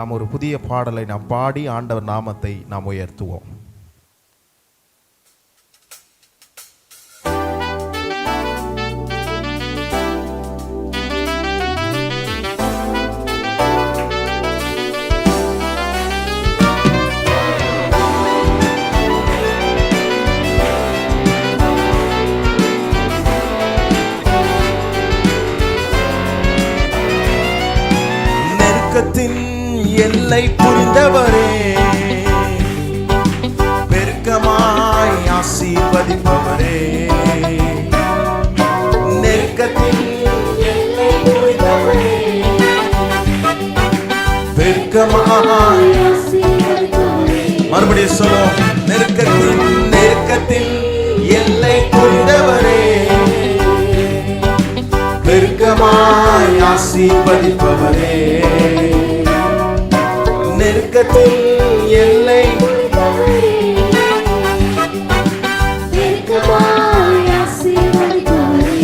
நாம் ஒரு புதிய பாடலை நாம் பாடி ஆண்டவர் நாமத்தை நாம் உயர்த்துவோம். நெருக்கத்தின் எல்லை புரிந்தவரே, பெருக்கமாய் ஆசீர்வதிப்பவரே, நெருக்கத்தின் எல்லை புரிந்தவரே, பெருக்கமாய் ஆசீர்வதிப்பவரே. மறுபடியும் சொல்லும், நெருக்கத்தின் எல்லை புரிந்தவரே, பெருக்கமாய் ஆசீர்வதிப்பவரே, நெருக்கத்தின் எல்லை பெருக்கமாய் ஆசீர்வதிப்பவரே.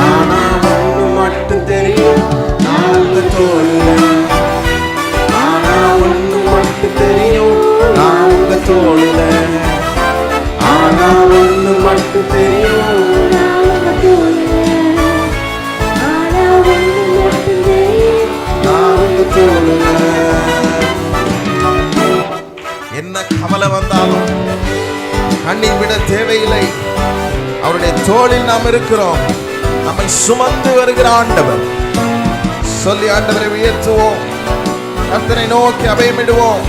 ஆனா ஒண்ணு மட்டும் தெரியும், நாங்க தோல்ல. ஆனா ஒண்ணு மட்டும் தெரியும், நாங்க தோல்ல. ஆனா ஒண்ணு மட்டும் தெரியும், என்ன கவலை வந்தாலும் கண்ணீர் விட தேவையில்லை. அவருடைய தோளில் நாம் இருக்கிறோம். நம்மை சுமந்து வருகிற ஆண்டவர். சொல்லி ஆண்டவரை உயர்த்துவோம், கர்த்தரை நோக்கி அபயமிடுவோம்.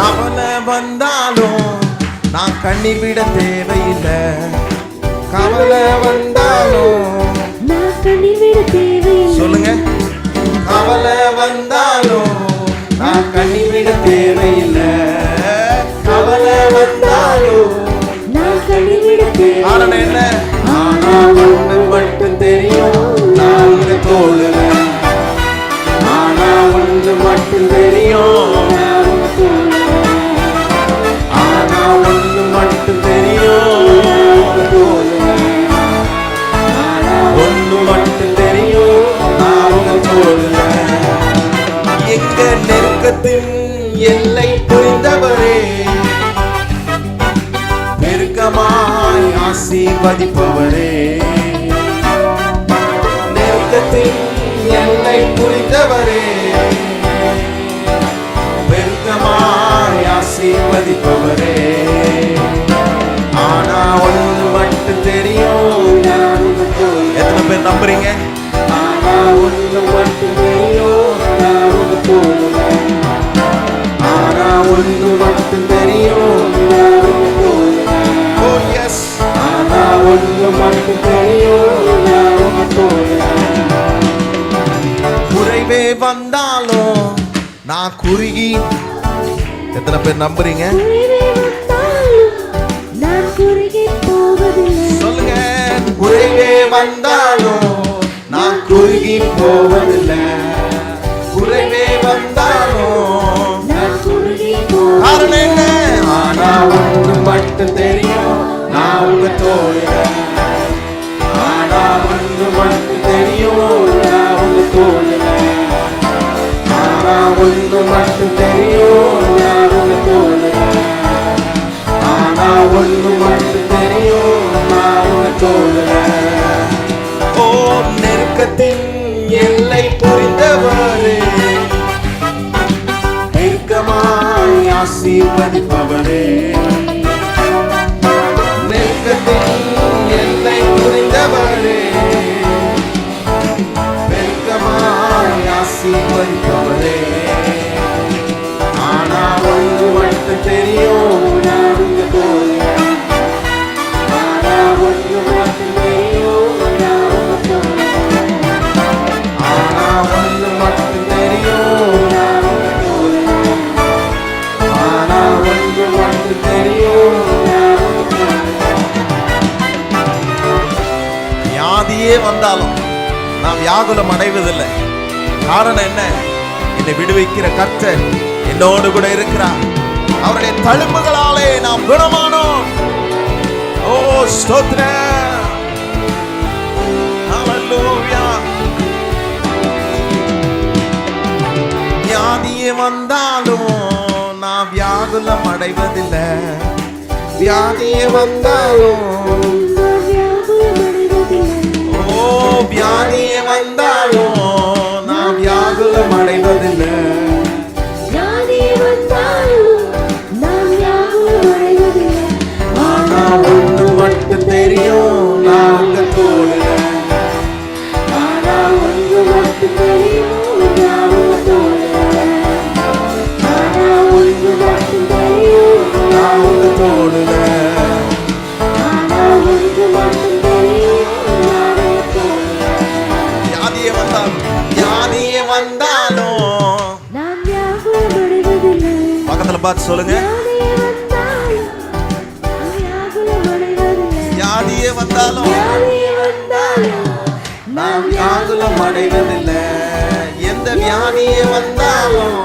கவலை வந்தாலும் நான் கண்ணீர் விட தேவையில்லை. கவலை வந்தாலும் சொல்லுங்க, கவலை வந்தாலும் நான் கண்ணீர் விட தேவையில்லை. கவலை வந்தாலும் நான் கண்ணீர் விட தேவையில்லை. காரணம் என்ன? ஆனா ஒண்ணு மட்டும் தெரியும், நாங்க தோழல. ஆனா ஒண்ணு மட்டும் தெரியும், ஆனா ஒண்ணு மட்டும் தெரியும், ஒண்ணு மட்டும் தெரியும், நாங்க தோழல. எங்க நெருக்கத்தின் எல்லை புரிந்தவரே, பெருக்கமாய் ஆசீர்வதிப்பவரே, நெருக்கத்தின் எல்லை புரிந்தவரே, பெருக்கமாய் ஆசீர்வதிப்பவரே. ஆனா ஒண்ணு மட்டும் தெரியும், எத்தனை பேர் நம்புறீங்க? ஆனா ஒண்ணு மட்டும் தெரியும், ஆனா ஒண்ணு மட்டும் தெரியும். Oh yes, ஆனா ஒண்ணு மட்டும் தெரியும். குறைவே வந்தாலும் நான் குறுகி, எத்தனை பேர் நம்புறீங்க? சொல்லுங்க, குறைவே வந்தாலும் நான் குறுகி போவதில்லை. குறைவே வந்தாலும் நான் குறுகி போவதில்லை. காரணம் என்ன? ஆனா ஒண்ணு மட்டும் தெரியும், நான் உங்க தோழ. ஆனா ஒண்ணு மட்டும் தெரியும், நான் உங்க தோழ. ஆனா ஒண்ணு மட்டும் தெரியும், நான் உங்க தோழ. ஆனா ஒண்ணு மட்டும் தெரியும், நான் உங்க தோழ. ஓ நெருக்கத்தின் எல்லை புரிந்தவரே, பெருக்கமாய் ஆசீர்வதிப்பவரே, நெருக்கத்தின் எல்லை புரிந்தவரே, பெருக்கமாய் ஆசீர்வதிப்பவரே. ஆனா ஒன்று மட்டும் தெரியும், நான் உங்க தோழ. ஆனா ஒன்று மட்டும் தெரியும், நான் உங்க தோழ. ஆனா ஒன்று மட்டும் தெரியும், நான் உங்க தோழ. ஆனா ஒன்று மட்டும் தெரியும், நான் உங்க தோழ. வியாதியே வந்தாலும் நாம் வியாகுலம் அடைவதில்லை. காரணம் என்ன? என்னை விடுவிக்கிற கர்த்தர் என்னோடு கூட இருக்கிறார். அவருடைய தழும்புகளாலே நாம் குணமானோம். ஓ ஸ்தோத்திரம். வந்தாலும் நான் வியாகுலம் அடைவதில்லை. வியாதியே வந்தாலும், ஓ வியாதியே வந்தாலும் நான் வியாகுலம் அடைவதில்லை. ஆனா ஒன்று மட்டும் தெரியும், நான் உங்க தோழ. ஆனா ஒன்று மட்டும் தெரியும், நான் உங்க தோழ. ஆனா ஒன்று மட்டும் தெரியும், நான் உங்க தோழ. ஆனா ஒன்று மட்டும் தெரியும், நான் உங்க தோழ. வியாதியே வந்தாலும், வியாதியே வந்தாலும் நான் வியாகுலம் அடைவதில்லை. பக்கத்துல பார்த்து சொல்லுங்க, வியாதியே வந்தாலும் நான் வியாகுலம் அடைவதில்லை. எந்த வியாதியே வந்தாலும்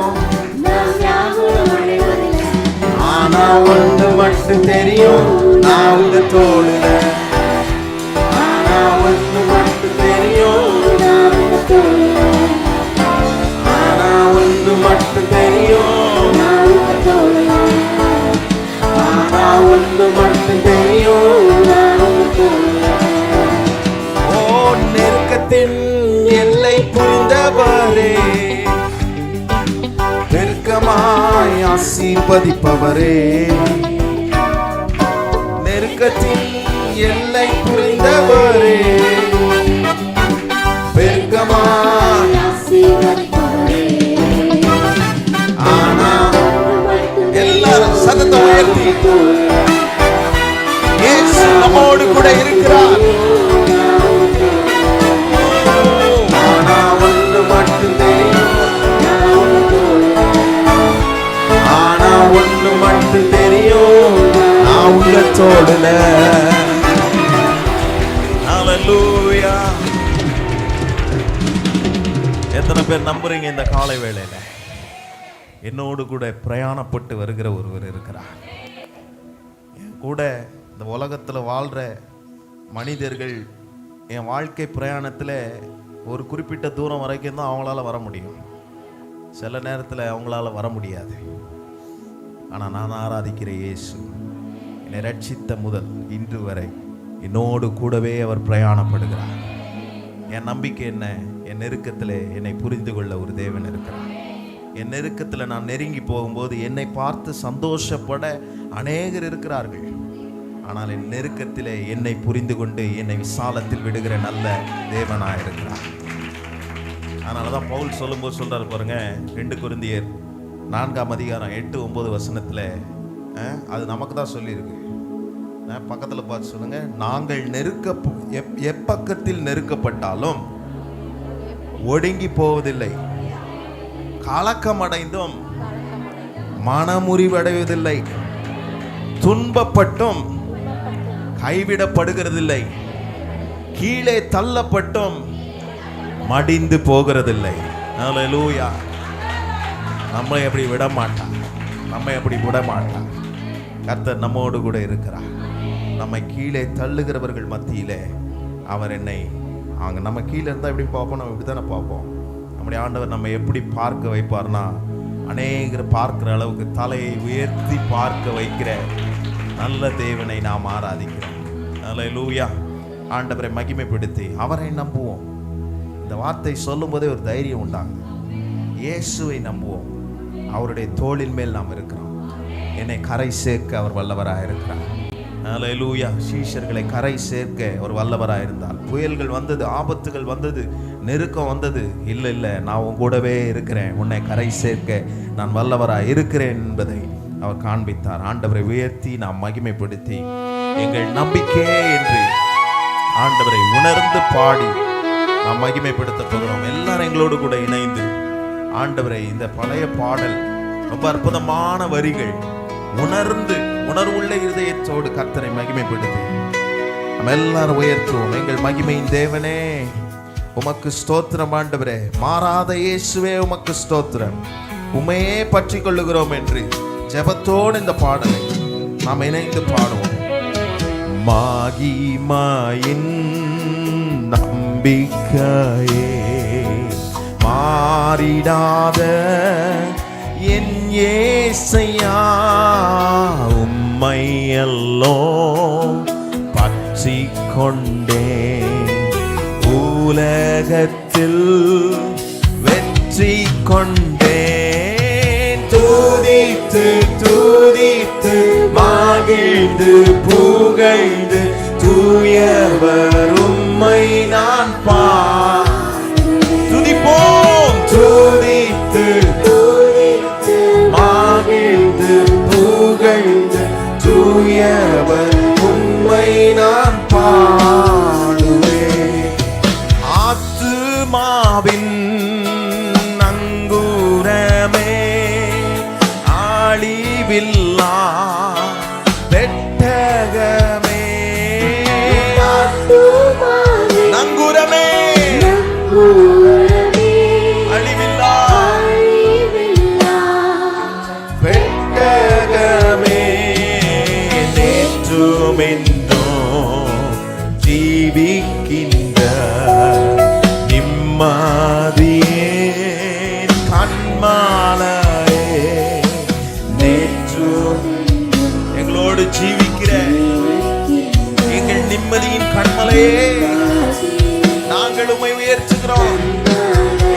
ஆனா ஒன்று மட்டும் தெரியும், நான் உங்க தோளுல. ஆனா ஒன்று மட்டும் தெரியும், நான் உங்க தோளுல. ஆனா ஒன்று மட்டும் தெரியும், நான் உங்க தோளுல. ஆனா ஒன்று மட்டும் தெரியும், நான் உங்க தோளுல. ஓ நெருக்கத்தின் எல்லை புரிந்தவரே, நெருக்கமாய் ஆசீர்வதிப்பவரே. நெருக்கத்தின் எல்லை புரிந்தவரே, நெருக்கமாய் ஆசீர்வதிப்பவரே. ஆனா எல்லாரும் சத்தத்தை உயர்த்தி, இயேசு நம்மோடு கூட இருக்கிறார். ஆனா ஒன்று மட்டும் தெரியும், ஆனா ஒன்று மட்டும் தெரியும், நான் உங்க தோளுல. ஹல்லேலூயா. எத்தனை பேர் நம்புறீங்க இந்த காலை வேளையில என்னோடு கூட பிரயாணப்பட்டு வருகிற ஒருவர் இருக்கிறார்? என் கூட இந்த உலகத்தில் வாழ்கிற மனிதர்கள் என் வாழ்க்கை பிரயாணத்தில் ஒரு குறிப்பிட்ட தூரம் வரைக்கும் தான் அவங்களால வர முடியும். சில நேரத்தில் அவங்களால வர முடியாது. ஆனால் நான் ஆராதிக்கிற இயேசு என்னை ரட்சித்த முதல் இன்று வரை என்னோடு கூடவே அவர் பிரயாணப்படுகிறார். என் நம்பிக்கை என்ன? என் நெருக்கத்தில் என்னை புரிந்து கொள்ள ஒரு தேவன் இருக்கிறார். என் நெருக்கத்தில் நான் நெருங்கி போகும்போது என்னை பார்த்து சந்தோஷப்பட அநேகர் இருக்கிறார்கள். ஆனால் என் நெருக்கத்தில் என்னை புரிந்து கொண்டு என்னை விசாலத்தில் விடுகிற நல்ல தேவனாக இருக்கிறார். அதனால தான் பவுல் சொல்லும்போது சொல்கிறார் பாருங்க, 2 கொரிந்தியர் 4:8-9 அது நமக்கு தான் சொல்லியிருக்கு. பக்கத்தில் பார்த்து சொல்லுங்க, நாங்கள் எப்பக்கத்தில் நெருக்கப்பட்டாலும் ஒடுங்கி போவதில்லை, கலக்கமடைந்தும் மனமுறிவடைவதில்லை, துன்பப்பட்டும் கைவிடப்படுகிறதில்லை, கீழே தள்ளப்பட்டும் மடிந்து போகிறதில்லை. ஹல்லேலூயா. நம்மை அப்படி விட மாட்டார், நம்மை அப்படி விட மாட்டார். கர்த்தர் நம்மோடு கூட இருக்கிறார். நம்மை கீழே தள்ளுகிறவர்கள் மத்தியிலே அவர் என்னை நம்ம கீழே இருந்தால் எப்படி பார்ப்போம்? நம்ம இப்படி தானே பார்ப்போம். நம்முடைய ஆண்டவர் நம்ம எப்படி பார்க்க வைப்பார்னா, அநேகர் பார்க்கிற அளவுக்கு தலையை உயர்த்தி பார்க்க வைக்கிற நல்ல தேவனை நாம் ஆராதிக்கிறோம். ஹல்லேலூயா. ஆண்டவரை மகிமைப்படுத்தி அவரை நம்புவோம். இந்த வார்த்தை சொல்லும் போதே ஒரு தைரியம் உண்டாங்க. இயேசுவை நம்புவோம். அவருடைய தோளின் மேல் நாம் இருக்கிறோம். என்னை கரை சேர்க்க அவர் வல்லவராக இருக்கிறார். ஹல்லேலூயா. சீஷர்களை கரை சேர்க்க ஒரு வல்லவராக இருந்தால், புயல்கள் வந்தது, ஆபத்துகள் வந்தது, நெருக்கம் வந்தது, இல்லை நான் உன் கூடவே இருக்கிறேன், உன்னை கரை சேர்க்க நான் வல்லவராக இருக்கிறேன் என்பதை அவர் காண்பித்தார். ஆண்டவரை உயர்த்தி நாம் மகிமைப்படுத்தி எங்கள் நம்பிக்கை என்று ஆண்டவரை உணர்ந்து பாடி நாம் மகிமைப்படுத்த போகிறோம். எல்லாரும் எங்களோடு கூட இணைந்து ஆண்டவரை, இந்த பழைய பாடல் ரொம்ப அற்புதமான வரிகள், உணர்வுள்ள இருதயத்தோடு கர்த்தரை மகிமைப்படுத்தி நம்ம எல்லாரும் உயர்த்துவோம். எங்கள் மகிமையின் தேவனே உமக்கு ஸ்தோத்திரம். ஆண்டவரே, மாறாத இயேசுவே உமக்கு ஸ்தோத்திரம். உமையே பற்றி கொள்ளுகிறோம் என்று ஜெபத்தோடு இந்த பாடலை நாம் இணைந்து பாடுவோம். மகிமையின் நம்பிக்கையே, மாறிடாத என் ஏசையா உம்மையல்லோ பற்றி கொண்டே உலகத்தில் வெற்றி கொண்டேன். துதித்து துதித்து மகிழ்ந்து புகழ்ந்து தூயவர் உம்மை நான் துதிப்போம். துதித்து மகிழ்ந்து புகழ்ந்து தூயவர் உம்மை நான் பாடுவேன். ஆத்துமாவின் நங்கூரமே அழிவில்லா பெட்டகமே. நங்கூரமே அழிவில்லா பெட்டகமே. நேற்றும் என்றும் ஜீவிக்கின்ற நிம்மதியே கண்மாலையே. நேற்றும் எங்களோடு ஜீவிக்கிற எங்கள் நிம்மதியின் கண்மலையே, நாங்கள் உம்மை உயர்த்துகிறோம்.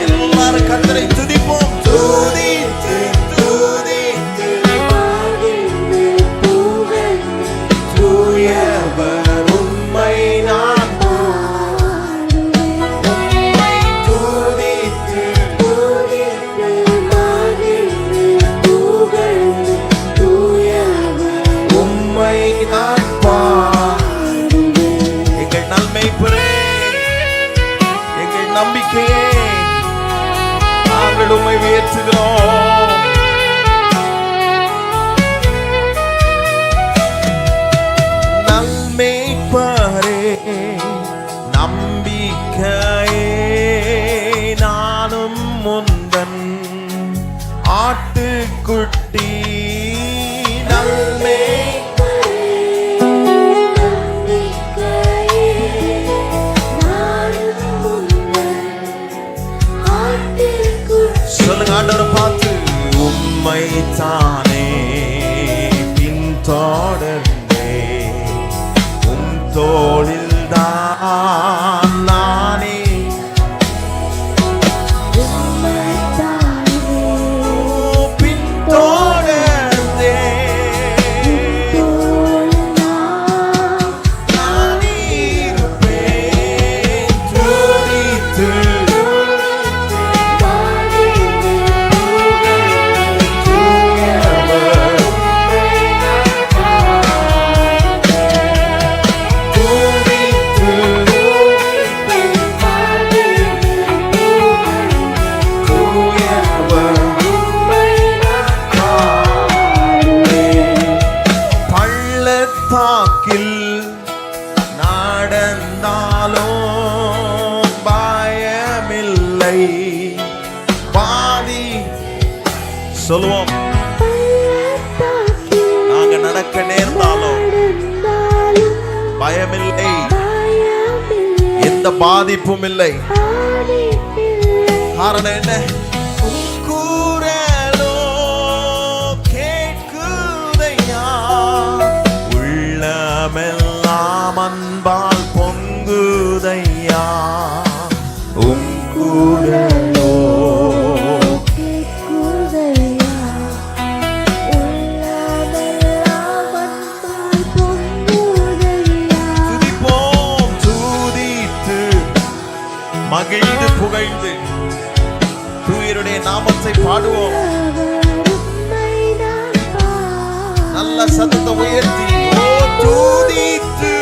எல்லாரும் கர்த்தரை துதிப்போம். துதித்து துதித்து தூயவர் உம்மை நான் துதித்து உம்மை நான் எங்கள் நன்மைப்பரே, எங்கள் நம்பிக்கையே, நாங்கள் உம்மை உயர்த்துகிறோம். நன்மைப்பரே நம்பிக்கையே, நானும் முந்தன் ஆட்டுக்குட்டி. நன்மை சொல்லுங்க ஆண்டவரை பார்த்து. உம்மை தானே பின்தொடர்ந்தே உம் தோளில் தான் நானே. பின்தொடர்ந்தே நான் இருப்பேன். துதித்து பள்ளத்தாக்கில் நடந்தாலும் பயமில்லை. பாதி சொல்லுவோம். நாங்க நடக்க நேர்ந்தாலும் பயமில்லை, எந்த பாதிப்பும் இல்லை. காரணம் என்ன? கூறலோ கேட்குதையா, உள்ளமெல்லாம் அன்பால் பொங்குதையா. உம் கூறலோ துதிப்போம். துதித்து மகிழ்ந்து புகழ்ந்து தூயருடைய நாமத்தை பாடுவோம். நல்ல சத்தத்தை உயர்த்தி ஓ துதித்து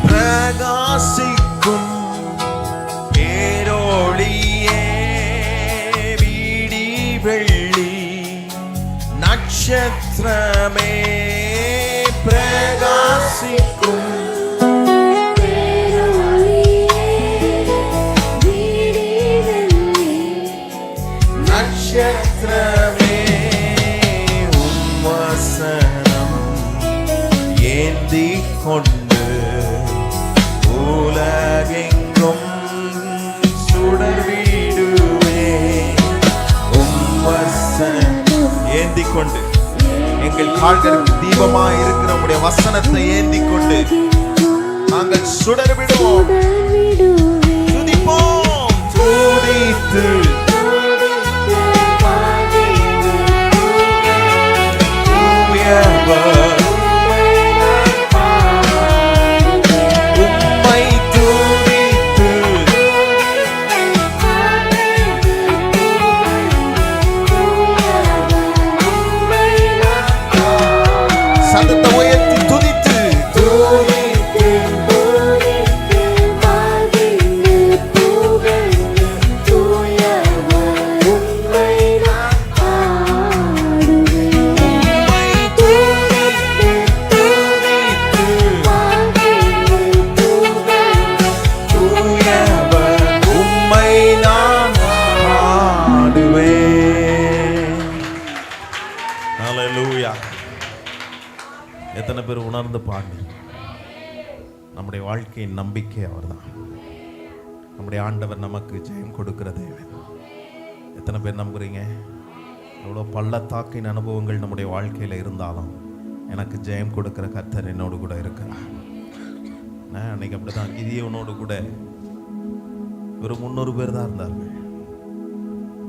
பிரகாசிக்கும் பேரொளியே, வீடி வெள்ளி நட்சத்திரமே. பிரகாசிக்கும் நட்சத்திரமே. உம் வசனம் ஏந்தி கொண்டு உலகெங்கும் சுடர் வீடுவே. ஏந்தி கொண்டு எங்கள் கால்களுக்கு தீபமாய் இருக்கிற உம்முடைய வசனத்தை ஏந்தி கொண்டு நாங்கள் சுடர் விடுவோம். துதிப்போம், துதித்து எத்தனை பேர் உணர்ந்து பாடு. நம்முடைய வாழ்க்கையின் நம்பிக்கை அவர்தான். நம்முடைய ஆண்டவர் நமக்கு ஜெயம் கொடுக்கிற தேவன். எத்தனை பேர் நம்புறீங்க? எவ்வளோ பள்ளத்தாக்கின் அனுபவங்கள் நம்முடைய வாழ்க்கையில் இருந்தாலும் எனக்கு ஜெயம் கொடுக்கிற கர்த்தர் என்னோடு கூட இருக்கிறார். அன்னைக்கு அப்படிதான் கிதியோனோடு கூட ஒரு 300 பேர் தான் இருந்தார்கள்.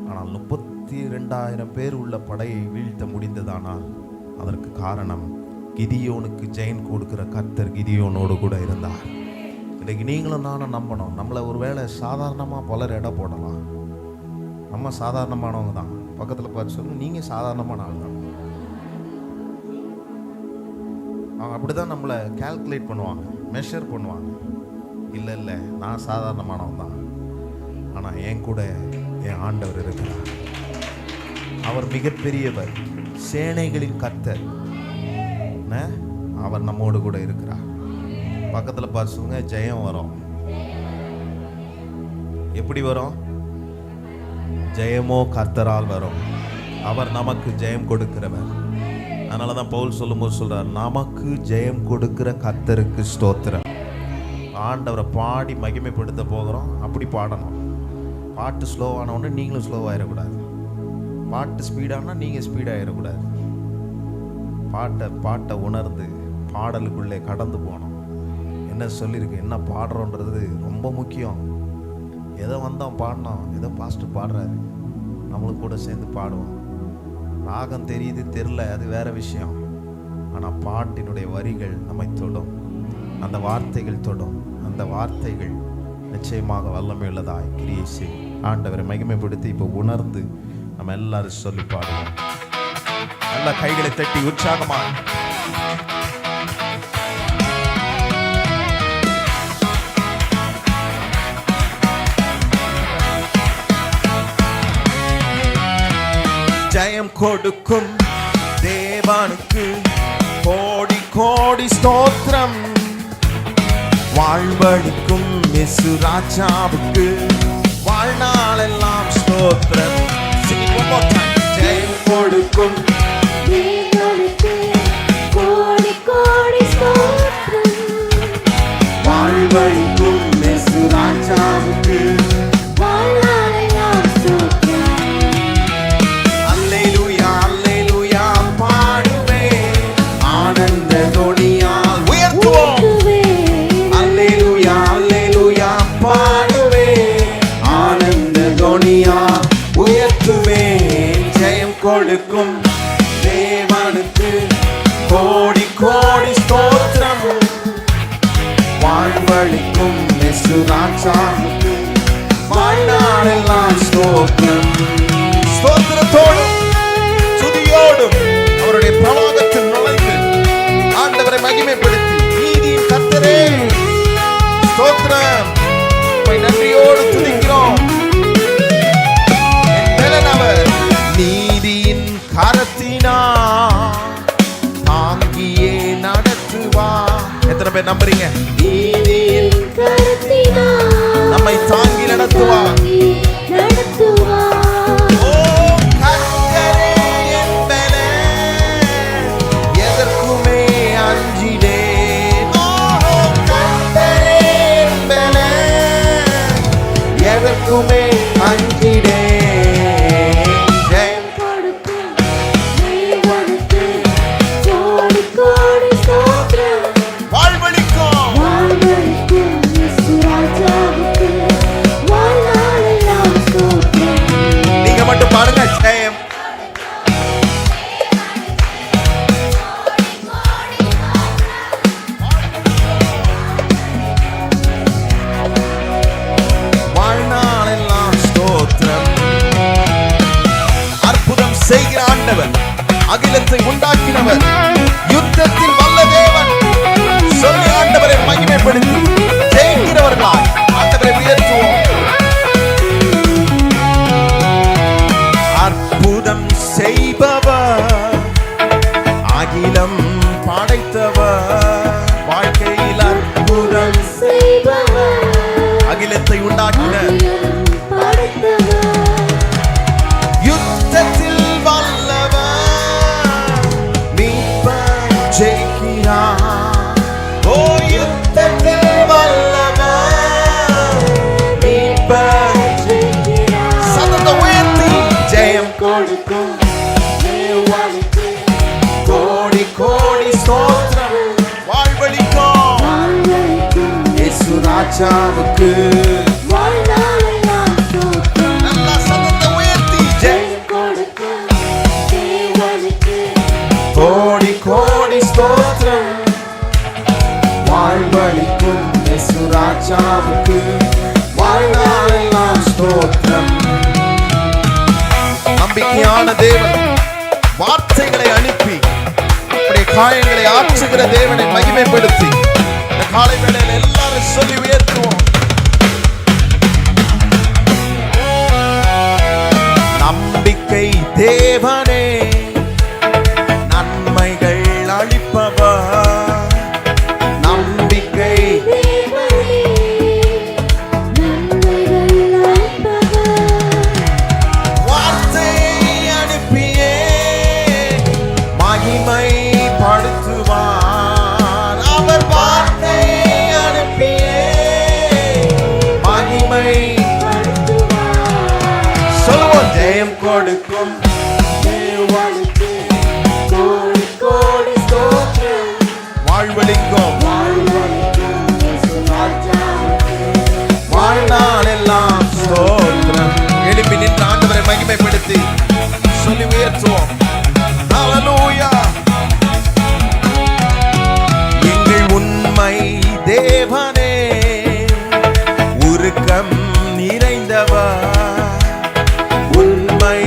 ஆனால் 32,000 பேர் உள்ள படையை வீழ்த்த முடிந்ததானால் அதற்கு காரணம் கிதியோனுக்கு ஜெயம் கொடுக்கிற கர்த்தர் கிதியோனோடு கூட இருந்தார். இன்றைக்கு நீங்களும் நானும் நம்பணும். நம்மளை ஒரு வேளை சாதாரணமாக பலர் எடை போடலாம். நம்ம சாதாரணமானவங்க தான். பக்கத்தில் பார்த்து சொல்லணும், நீங்கள் சாதாரணமான ஆள் தான். அவங்க அப்படி தான் நம்மளை கால்குலேட் பண்ணுவாங்க, மெஷர் பண்ணுவாங்க. இல்லை இல்லை, நான் சாதாரணமானவன் தான். ஆனால் என் கூட என் ஆண்டவர் இருக்கிறார். அவர் மிகப்பெரியவர், சேனைகளின் கர்த்தர். அவர் நம்மோடு கூட இருக்கிறார். பக்கத்தில் பார்த்துங்க, ஜெயம் வரும். எப்படி வரும்? ஜெயமோ கர்த்தரால் வரும். அவர் நமக்கு ஜெயம் கொடுக்கிறவர். அதனால தான் பவுல் சொல்லும்போது சொல்றார், நமக்கு ஜெயம் கொடுக்கிற கர்த்தருக்கு ஸ்தோத்திரம். ஆண்டவரை பாடி மகிமைப்படுத்த போகிறோம். அப்படி பாடணும். பாட்டு ஸ்லோவான உடனே நீங்களும் ஸ்லோவாகிடக்கூடாது. பாட்டு ஸ்பீடானா நீங்கள் ஸ்பீடாகிடக்கூடாது. பாட்டை உணர்ந்து பாடலுக்குள்ளே கடந்து போனோம். என்ன சொல்லியிருக்கு, என்ன பாடுறோன்றது ரொம்ப முக்கியம். எதை வந்தோம் பாடினோம், ஏதோ பாஸ்ட்டு பாடுறாரு, நம்மளும் கூட சேர்ந்து பாடுவோம். ராகம் தெரியுது தெரில, அது வேற விஷயம். ஆனால் பாட்டினுடைய வரிகள் நம்மை தொடும், அந்த வார்த்தைகள் தொடும். அந்த வார்த்தைகள் நிச்சயமாக வல்லமை உள்ளதாய் கிரியை செய்யும். ஆண்டவரை மகிமைப்படுத்தி இப்போ உணர்ந்து நம்ம எல்லாரும் சொல்லி பாடுவோம். நல்ல கைகளை தட்டி உற்சாகமாக ஜெயம் கொடுக்கும் தேவனுக்கு கோடி கோடி ஸ்தோத்திரம். வாழ்வழிக்கும் இயேசு ராஜாவுக்கு வாழ்நாளெல்லாம் ஸ்தோத்திரம். ஜெயம் கொடுக்கும் தேவனுக்கு கோடி கோடி ஸ்தோத்திரம். வாழ்வழிக்கும் இயேசு ராஜாவுக்கு வாழ்நாளெல்லாம் ஸ்தோத்திரம். அல்லேலூயா அல்லேலூயா பாடுவேன், ஆனந்த தொனியால் உயர்த்துவோம். அல்லேலூயா அல்லேலூயா பாடுவேன், ஆனந்த தொனியால் உயர்த்துவேன். ஜெயம் கொடுக்கும் தேவனுக்கு கோடி கோடி ஸ்தோத்திரம். வாழ்வழிக்கும் இயேசு ராஜாவுக்கு வாழ்நாளெல்லாம் ஸ்தோத்திரம். ஸ்தோத்திரத்தோடும் துதியோடும் அவருடைய பிரவாகத்தில் நுழைந்து ஆண்டவரை மகிமைப்படுத்தி, நீதியின் கர்த்தரே ஸ்தோத்திரம், நன்றியோடு துதிக்கிறோம். அவர் நீதியின் கரத்தினா தாங்கியே நடத்துவா. எத்தனை பேர் நம்புறீங்க? நீதியின் கரத்தினா நம்மை தாங்கி நடத்துவா. ஓ கர்த்தரே என்பனே, எதற்குமே அஞ்சிடே. உண்டாக்கினவர், அகிலத்தை உண்டாக்கினவர், யுத்தத்தில் வல்ல தேவன். சொல்லி ஆண்டவரை மகிமைப்படுத்தி ஜெயிக்கிறவர்களாய் ஆண்டவரை உயர்த்துவோம். அற்புதம் செய்பவர், அகிலம் படைத்தவர், வாழ்க்கையில் அற்புதம் செய்பவர், அகிலத்தை உண்டாக்கினர், யுத்தத்தில் வல்லவர், மீட்பர் ஜெயிக்கிறார். ஓ யுத்தத்தில் வல்லவர், மீட்பர் ஜெயிக்கிறார். சத்தத்தை உயர்த்தி ஜெயம் கொடுக்கும் தேவனுக்கு கோடி கோடி ஸ்தோத்திரம். வாழ்வளிக்கும் இயேசு ராஜாவுக்கு நல்லா சத்தத்தை உயர்த்தி ஜெயம் கொடுக்கும் தேவனுக்கு கோடி கோடி ஸ்தோத்திரம். வாழ்வளிக்கும் இயேசு ராஜாவுக்கு வாழ்நாளெல்லாம் ஸ்தோத்திரம். நம்பிக்கையான தேவன் வார்த்தைகளை அனுப்பி நம்முடைய காயங்களை ஆற்றுகிற தேவனை மகிமைப்படுத்தி இந்த காலை வேளையில் எல்லாரும் சொல்லி உயர்த்துவோம். நம்பிக்கை தேவனே, நன்மைகள் அளிப்பவர், நம்பிக்கை வார்த்தை அனுப்பியே மகிமை படுத்துவார். அவர் வார்த்தை அனுப்பியே மகிமை சொல்லுவோம். ஜெயம் கொடுக்கும் தேவனுக்கு கோடி கோடி ஸ்தோத்திரம். வாழ்வளிக்கும் வாழ்நாளெல்லாம் ஸ்தோத்திரம். எழுப்பி நின்று ஆண்டவரை மகிமைப்படுத்தி சொல்லி உயர்த்துவோம். ஹல்லேலூயா. எங்கள் உண்மை தேவனே, உருக்கம் நிறைந்தவர், உண்மை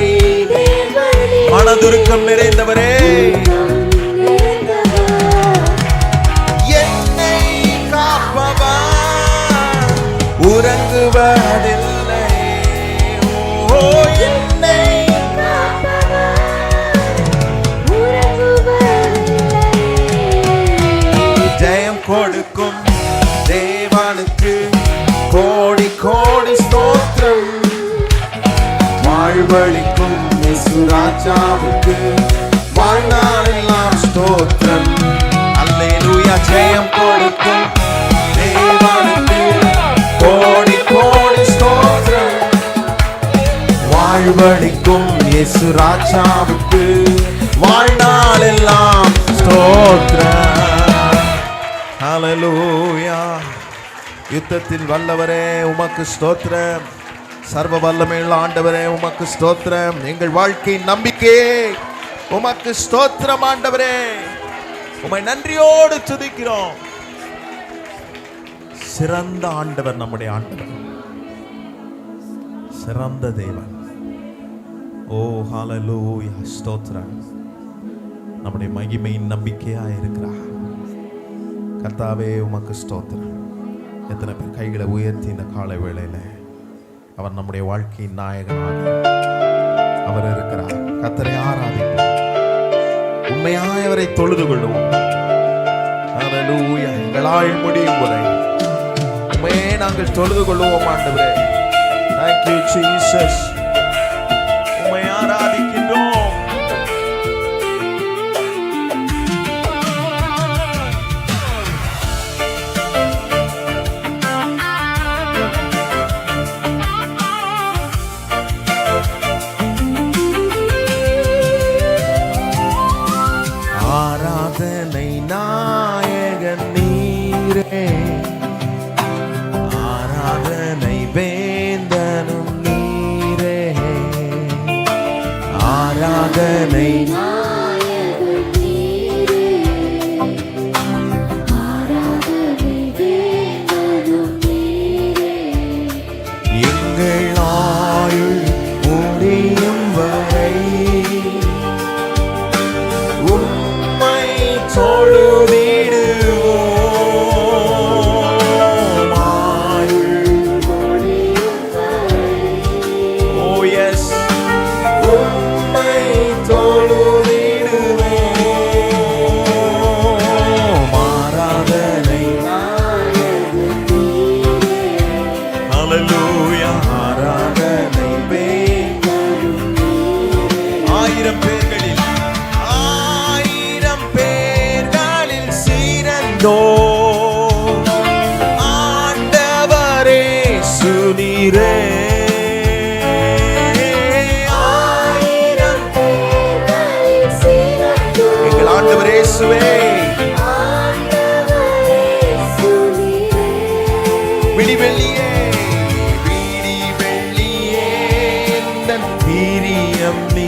மனதுருக்கம் நிறைந்தவரே, என்னை காப்பவர், உறங்குவதில்லை. ஓ என்னை ஜெயம் கொடுக்கும் தேவனுக்கு கோடி கோடி ஸ்தோத்திரம். வாழ்வளிக்கும் இயேசு ராஜாவுக்கு வாழ்நாளெல்லாம் ஸ்தோத்திரம். அல்லேலூயா. ஜெயம் கொடுக்கும் தேவனுக்கு கோடி கோடி ஸ்தோத்திரம். வாழ்வளிக்கும் இயேசு ராஜாவுக்கு வாழ்நாளெல்லாம் ஸ்தோத்திரம். ஹல்லேலூயா. யுத்தத்தில் வல்லவரே உமக்கு ஸ்தோத்திரம். சர்வ வல்லமையுள்ள ஆண்டவரே உமக்கு ஸ்தோத்திரம். எங்கள் வாழ்க்கையின் நம்பிக்கையே உமக்கு ஸ்தோத்திரம் ஆண்டவரே. உம்மை நன்றியோடு துதிக்கிறோம். சிறந்த ஆண்டவர் நம்முடைய ஆண்டவர், சிறந்த தேவன். ஓ ஹல்லேலூயா. ஸ்தோத்திரம். நம்முடைய மகிமையின் நம்பிக்கையா இருக்கிறார் கர்த்தாவே. உமக்கு ஸ்தோத்திரம். எத்தனை பேர் கைகளை உயர்த்தி இந்த காலை வேளையில அவர் நம்முடைய வாழ்க்கையின் நாயகனாக அவர் இருக்கிறார். கர்த்தரை ஆராதிப்போம், உண்மையாய் அவரை தொழுது கொள்ளுவோம். ஹல்லேலூயா. எங்களால் முடியும் வரை உண்மையே நாங்கள் தொழுது கொள்ளுவோம் ஆண்டவரே. Thank you Jesus. உம்மை ஆராதிக்கின்றோம். ஆராதனை நாயகன் நீரே, ஆராதனை வேந்தனும் நீரே, ஆராதனை நாயகன் நீரே, ஆராதனை வேந்தனும் நீரே. எங்கள் ஆயுள் முடியும் வரை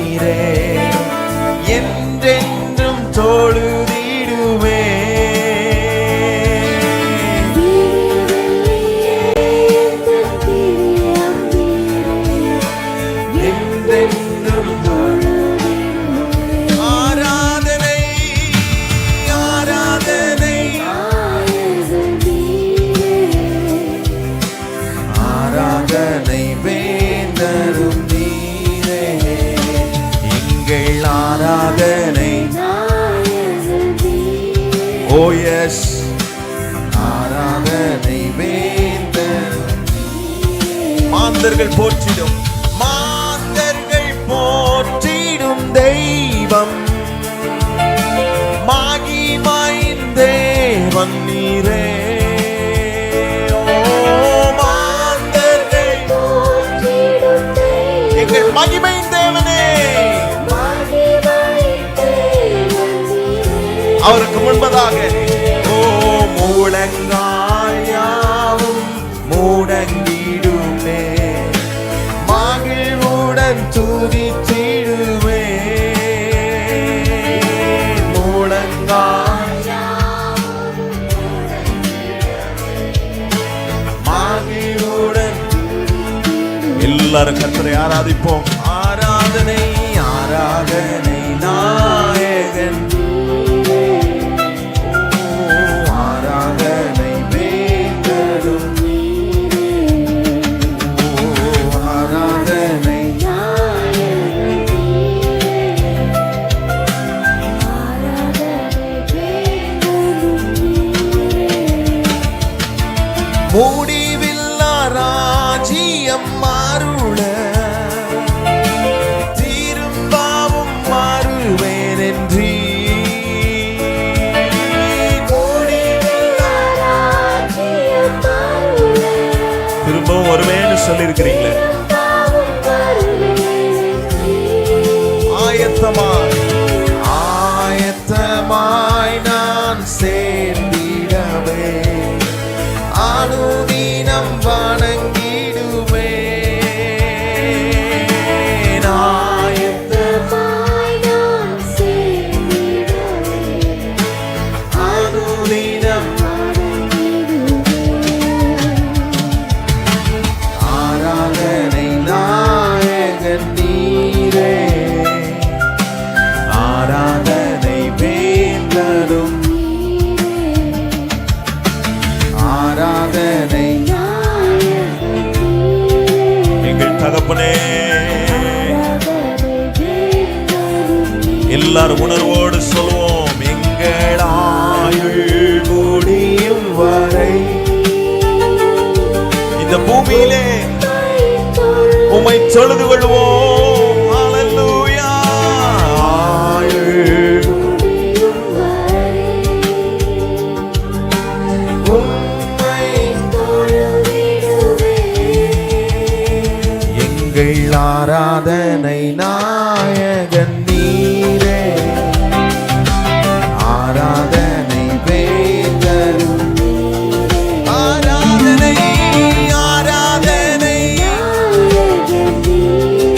நீரே என்றென்றும் தொழுதிடுவே. Oh yes, ஆராதனை வேந்தர். மாந்தர்கள் போற்றிடும் தெய்வம் மகிமையின் தேவன் நீரே. மாந்தர்கள் எங்கள் மகிமையின் தேவனே, அவருக்கு முன்பதாக முழங்கால் யாவும் முடங்கிடுமே, மகிழ்வுடன் துதித்திடுமே. முழங்கால் மகிழ்வுடன் எல்லாரும் கர்த்தரை ஆராதிப்போம். ஆராதனை ஆராதனை நாயகன், முடிவில்லா ராஜ்யம் மாறுள திரும்பவும் மாறுவேன் என்று. திரும்பவும் வருவேன்னு சொல்லியிருக்கிறீங்களே. ஆயத்தமாய் ஆயத்தமாய் நான் சேர்ந்திடவே அனுதினம் வணங்கிடுவே. ஆயத்தமாய் நான் சேர்ந்திடவே அனுதினம் ஆராதனை நாயகன் நீரே, ஆராதனை வேந்தரும், ஆராதனை எங்கள் தகப்பனே. எல்லாரும் உணர்வோடு சொல்வோம். எங்கள் ஆயுள் முடியும் வரை இந்த பூமியிலே உம்மை தொழுது கொள்வோம். ஹல்லேலூயா. ஆயுள் உம்மை தொழுதிடுவே. எங்கள் ஆராதனை நாயகன் நீரே, ஆராதனை வேந்தரும், ஆராதனை ஆராதனை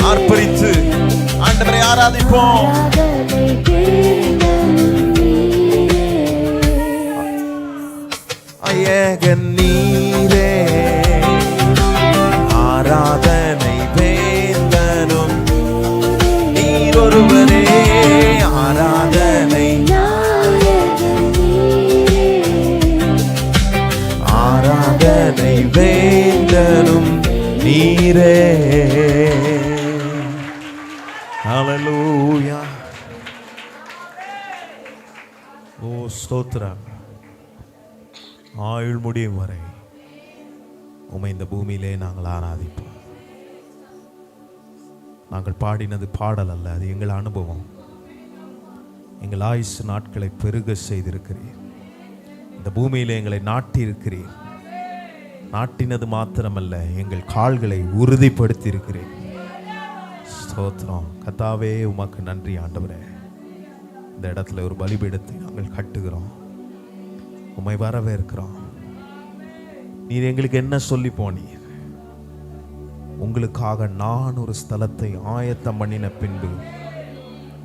ஆர்ப்பரித்து ஆண்டவரை ஆராதிப்போம். நாயகன் நீரே, ஆராதனை வேந்தனும் நீர் ஒருவரே. ஆராதனை ஆராதனை வேந்தனும் நீரே. ஹல்லேலூயா. ஓ ஸ்தோத்திரம். ஆயுள் முடியும் வரை உம்மை இந்த பூமியிலே நாங்கள் ஆராதிப்போம். நாங்கள் பாடினது பாடல் அல்ல, அது எங்கள் அனுபவம். எங்கள் ஆயுசு நாட்களை பெருக செய்திருக்கிறீர். இந்த பூமியிலே எங்களை நாட்டியிருக்கிறீர். நாட்டினது மாத்திரமல்ல, எங்கள் கால்களை உறுதிப்படுத்தி இருக்கிறேன். ஸ்தோத்திரம் கர்த்தாவே, உமக்கு நன்றி ஆண்டவரே. இந்த இடத்துல ஒரு பலிபீடத்தை நாங்கள் கட்டுகிறோம், உம்மை வரவேற்கிறோம். நீர் எங்களுக்கு என்ன சொல்லி போனீர்? உங்களுக்காக நான் ஒரு ஸ்தலத்தை ஆயத்தம் பண்ணின பின்பு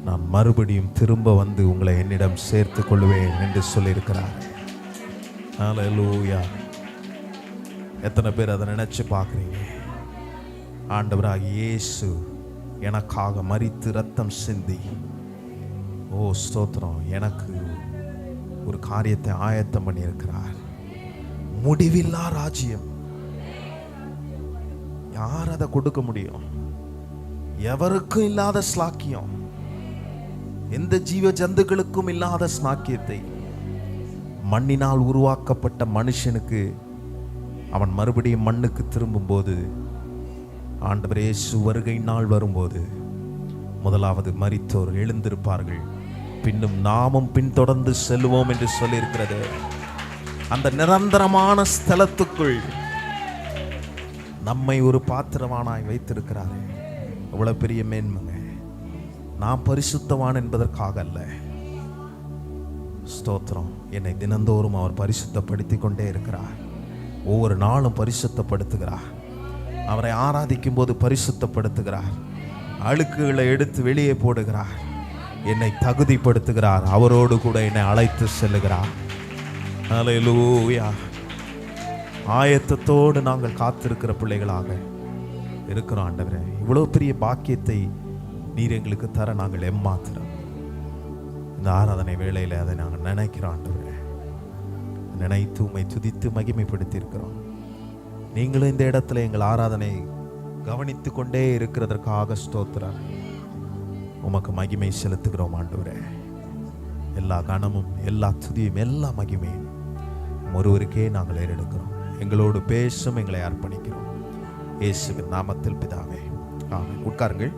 நான் மறுபடியும் திரும்ப வந்து உங்களை என்னிடம் சேர்த்து கொள்வேன் என்று சொல்லியிருக்கிறார். ஹல்லேலூயா. எத்தனை பேர் அதை நினைச்சு பார்க்குறீங்க? ஆண்டவராகிய இயேசு எனக்காக மரித்து ரத்தம் சிந்தி, ஓ ஸ்தோத்திரம், எனக்கு ஒரு காரியத்தை ஆயத்தம் பண்ணியிருக்கிறார். முடிவில்லா ராஜ்யம். யார் அதை கொடுக்க முடியும்? எவருக்கும் இல்லாத ஸ்லாக்கியம், எந்த ஜீவ ஜந்துக்களுக்கும் இல்லாத ஸ்லாக்கியத்தை மண்ணினால் உருவாக்கப்பட்ட மனுஷனுக்கு அவன் மறுபடியும் மண்ணுக்கு திரும்பும்போது, ஆண்டவர் இயேசு வருகை நாள் வரும்போது, முதலாவது மரித்தோர் எழுந்திருப்பார்கள், பின்னும் நாமும் பின்தொடர்ந்து செல்வோம் என்று சொல்லியிருக்கிறது. அந்த நிரந்தரமான ஸ்தலத்துக்குள் நம்மை ஒரு பாத்திரவானாய் வைத்திருக்கிறாரே, அவ்வளவு பெரிய மேன்மைங்க. நான் பரிசுத்தவான் என்பதற்காக அல்ல, ஸ்தோத்திரம், என்னை தினந்தோறும் அவர் பரிசுத்தப்படுத்தி கொண்டே இருக்கிறார். ஒவ்வொரு நாளும் பரிசுத்தப்படுத்துகிறார். அவரை ஆராதிக்கும் போது பரிசுத்தப்படுத்துகிறார். அழுக்குகளை எடுத்து வெளியே போடுகிறார். என்னை தகுதிப்படுத்துகிறார். அவரோடு கூட என்னை அழைத்து செல்லுகிறார். ஹல்லேலூயா. ஆயத்தத்தோடு நாங்கள் காத்திருக்கிற பிள்ளைகளாக இருக்கிறோம். ஆண்டவரே, இவ்வளவு பெரிய பாக்கியத்தை நீர் எங்களுக்கு தர நாங்கள் எம்மாத்திரம். இந்த ஆராதனை வேளையில் அதை நாங்கள் நினைக்கிறோம். ஆண்டவரே, நினைத்து உம்மை துதித்து மகிமைப்படுத்தி இருக்கிறோம். நீங்களும் இந்த இடத்துல எங்கள் ஆராதனை கவனித்து கொண்டே இருக்கிறதற்காக ஸ்தோத்திரம். உமக்கு மகிமை செலுத்துகிறோம் ஆண்டவரே. எல்லா கனமும், எல்லா துதியும், எல்லா மகிமையும் ஒருவருக்கே நாங்கள் ஏறெடுக்கிறோம். எங்களோடு பேசும் எங்களை அர்ப்பணிக்கிறோம். இயேசுவின் நாமத்தில் பிதாவே, ஆமென். உட்காருங்கள்.